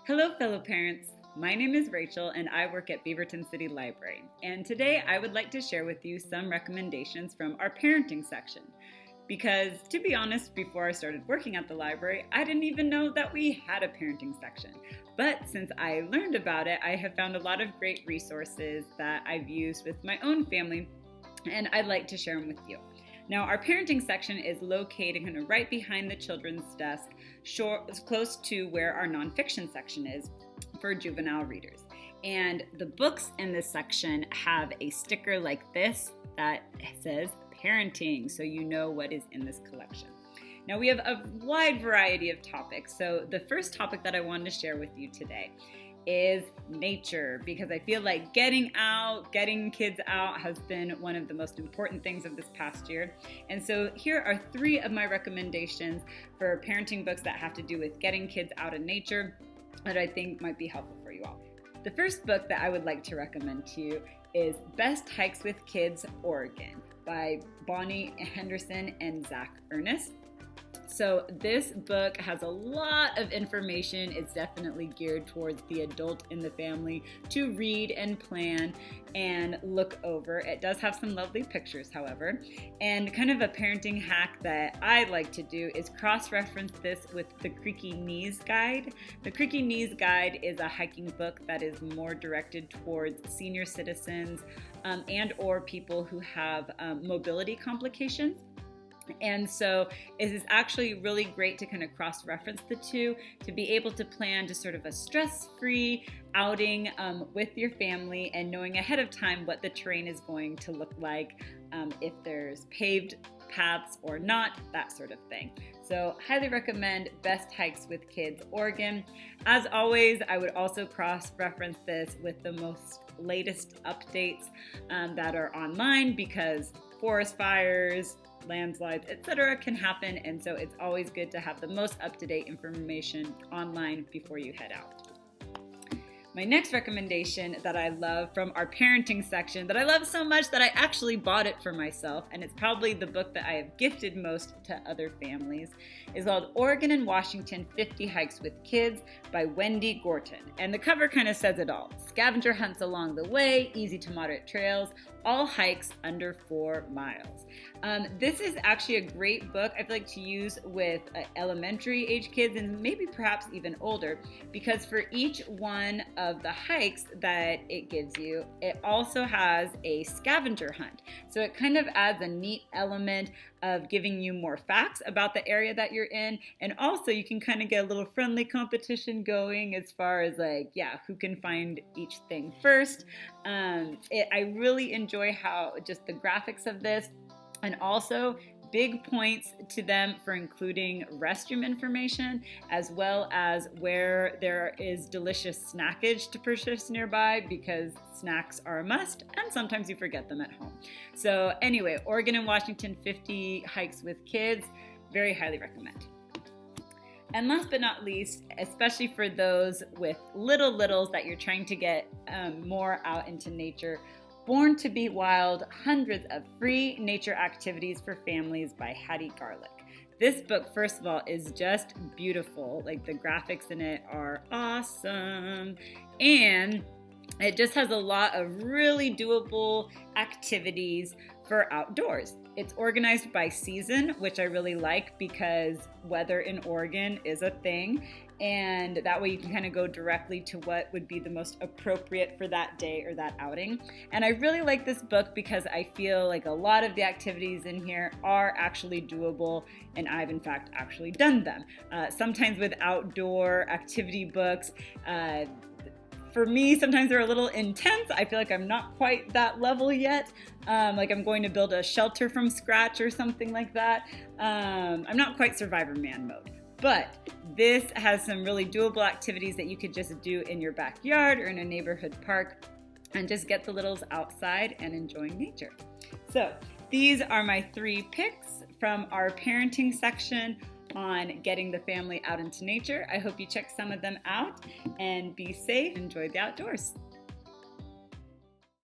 Hello, fellow parents. My name is Rachel and I work at Beaverton City Library. And today I would like to share with you some recommendations from our parenting section. Because to be honest, before I started working at the library, I didn't even know that we had a parenting section. But since I learned about it, I have found a lot of great resources that I've used with my own family, and I'd like to share them with you. Now, our parenting section is located kind of right behind the children's desk, close to where our nonfiction section is for juvenile readers. And the books in this section have a sticker like this that says parenting, so you know what is in this collection. Now, we have a wide variety of topics. So the first topic that I wanted to share with you today is nature, because I feel like getting kids out has been one of the most important things of this past year. And so here are 3 of my recommendations for parenting books that have to do with getting kids out in nature that I think might be helpful for you all. The first book that I would like to recommend to you is Best Hikes with Kids, Oregon by Bonnie Henderson and Zach Ernest. So this book has a lot of information. It's definitely geared towards the adult in the family to read and plan and look over. It does have some lovely pictures, however. And kind of a parenting hack that I like to do is cross-reference this with the Creaky Knees Guide. The Creaky Knees Guide is a hiking book that is more directed towards senior citizens and or people who have mobility complications. And so it is actually really great to kind of cross-reference the two to be able to plan just sort of a stress-free outing with your family and knowing ahead of time what the terrain is going to look like, if there's paved paths or not, that sort of thing. So highly recommend Best Hikes with Kids, Oregon. As always, I would also cross-reference this with the most latest updates that are online, because forest fires, landslides, etc. can happen, and so it's always good to have the most up-to-date information online before you head out. My next recommendation that I love from our parenting section, that I love so much that I actually bought it for myself, and it's probably the book that I have gifted most to other families, is called Oregon and Washington 50 Hikes with Kids by Wendy Gorton. And the cover kind of says it all. Scavenger hunts along the way, easy to moderate trails, all hikes under 4 miles. This is actually a great book I feel like to use with elementary age kids and maybe perhaps even older, because for each one of the hikes that it gives you, it also has a scavenger hunt. So it kind of adds a neat element of giving you more facts about the area that you're in, and also you can kind of get a little friendly competition going as far as who can find each thing first. I really enjoy how just the graphics of this, and also big points to them for including restroom information, as well as where there is delicious snackage to purchase nearby, because snacks are a must and sometimes you forget them at home. So anyway, Oregon and Washington 50 Hikes with Kids, very highly recommend. And last but not least, especially for those with littles that you're trying to get more out into nature, Born to Be Wild, Hundreds of Free Nature Activities for Families by Hattie, Garlick. This book, first of all, is just beautiful. Like, the graphics in it are awesome. And it just has a lot of really doable activities for outdoors. It's organized by season, which I really like because weather in Oregon is a thing. And that way you can kind of go directly to what would be the most appropriate for that day or that outing. And I really like this book because I feel like a lot of the activities in here are actually doable, and I've in fact actually done them. Sometimes with outdoor activity books, for me, sometimes they're a little intense. I feel like I'm not quite that level yet. Like I'm going to build a shelter from scratch or something like that. I'm not quite Survivor Man mode. But this has some really doable activities that you could just do in your backyard or in a neighborhood park and just get the littles outside and enjoying nature. So these are my 3 picks from our parenting section on getting the family out into nature. I hope you check some of them out and be safe. Enjoy the outdoors.